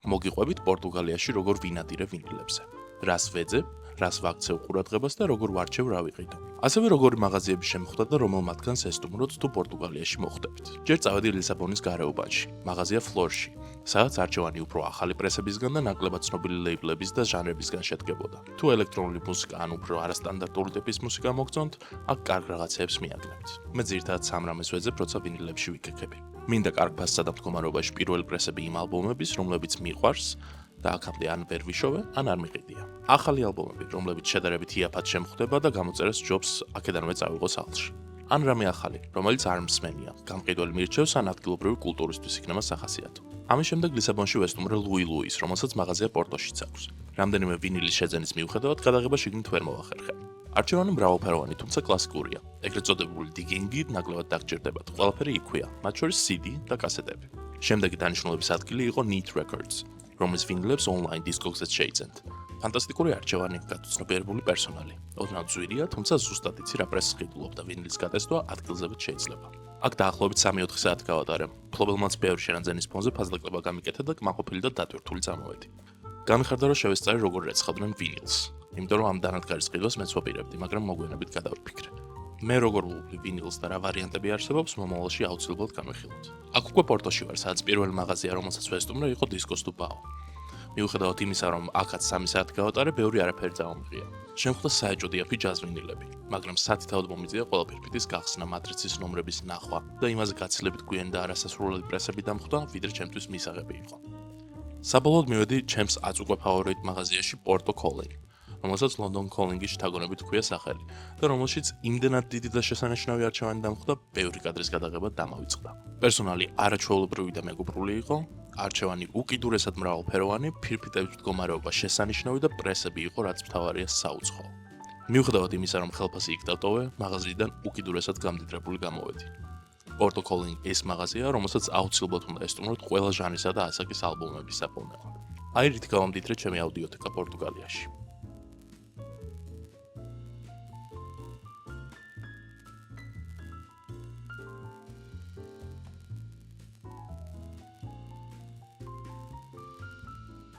მოგიყვებით პორტუგალიაში როგორ ვინადირე ვინილებზე. რას ვეძებ, რას ვაქცევ ყურადღებას და როგორ ვარჩევ რა ვიყიდო. ასევე როგორი მაღაზიები შემხვდა და რომელ მათგანს ესტუმროთ თუ პორტუგალიაში მოხვდებით. ჯერ წავედი ლისაბონის გარეუბანში, მაღაზია ფლორში, სადაც არჩევანი უფრო ახალი პრესებისგან და ნაკლებად ცნობილი ლეიბლების და ჟანრებისგან შედგებოდა. თუ ელექტრონული მუსიკა ან უფრო არასტანდარტული ტიპის მუსიკა მოგწონთ, აქ კარგ რაღაცებს მიაგნებთ. მე ძირითადად სამრამეს ვეძებ, როცა ვინილებში ვიკეკები. მინდა კარგ ფასსა და მდგომარეობაში პირველი პრესები იმ ალბომების, რომლებიც მიყვარს და აქამდე ან ვერ ვიშოვე, ან არ მიყიდია. ახალი ალბომები, რომლებიც შედარებით იაფად შემხვდება და გამოწერას ჯობს აქედანვე წავიღო სახლში. ან რამე ახალი, რომელიც არ მსმენია, გამყიდველი მირჩევს ან ადგილობრივი კულტურისთვის იქნება სახასიათო. ამის შემდეგ ლისაბონში ვესტუმრე ლუი ლუის, რომელსაც მაღაზია პორტოშიც აქვს. რამდენიმე ვინილის შეძენის მიუხედავად გადაღება შიგნით ვერ მოვახერხე. არჩევანი მრავალფეროვანი, თუმცა კლასიკურია. ეგრეთ წოდებული დიგინგი ნაკლებად დაგჭირდებათ. ყველაფერი იქვეა, მათ შორის CD და კასეტები. შემდეგი დანიშნულების ადგილი იყო Neat Records, რომლის ვინილებს ონლაინ დისკოგზეც შეიძენთ. ფანტასტიკური არჩევანი, გაწნობიერებული პერსონალი. ოდნავ ძვირია, თუმცა ზუსტად იცი რა პრესს ყიდულობ და ვინილის გადასვლა ადგილზეც შეიძლება. აქ დაახლოებით 3-4 საათი გავატარე. მფლობელმაც ბევრი შენაძენის ფონზე ფაზლეკლება გამიკეთა და კმაყოფილი და დატვირთული წამოვედი. გამიხარდა რომ შევესწარი როგორ ეცხავდნენ ვინილს. იმიტომ რომ ამ დანადგარის ყიდვას მეც ვაპირებდი, მაგრამ მოგვიანებით გადავიფიქრე. მე როგორ ვუვლი ვინილს და რა ვარიანტები არსებობს, მომავალში აუცილებლად განვიხილოთ. აქ უკვე პორტოში ვარ, სადაც პირველი მაღაზია, რომელსაც ვესტუმრე, იყო დისკოს თუ ბაო. მიუხედავად იმისა, რომ აქაც 3 საათი გავატარე, ბევრი არაფერი წამომიღია. შემხვდა საეჭვო დიაფი ჯაზ ვინილები, მაგრამ სათითაოდ მომიწია ყველა ფირფიტის გახსნა, მატრიცის ნომრების ნახვა და იმაზე გაცილებით გვიანი და არასასურველი პრესები დამხვდა, ვიდრე ჩემთვის მისაღები იყო. საბოლოოდ მივედი ჩემს აწუყვე ფავორიტ მაღაზიაში Porto Calling, რომელსაც London Calling-ის შთაგონებით ჰქვია სახელი და რომელშიც იმდენად დიდი და შესანიშნავი არჩევანი დამხვდა, ბევრი კადრის გადაღება დამავიწყდა. პერსონალი არაჩვეულებრივი და მეგობრული იყო, არჩევანი უკიდურესად მრავალფეროვანი, ფირფიტების მდგომარეობა შესანიშნავი და პრესები იყო, რაც მთავარია საუცხოო. მიუხედავად იმისა, რომ ხელფასი იქ დატოვე, მაღაზიიდან უკიდურესად გამდიდრებული გამოვედი. Porto Calling ეს მაღაზია, რომელსაც აუცილებლად უნდა ესტუმროთ ყველა ჟანრისა და ასაკის ალბომების საფონეო. აი რითი გავამდიდრე ჩემი აუდიოთეკა პორტუგალიაში.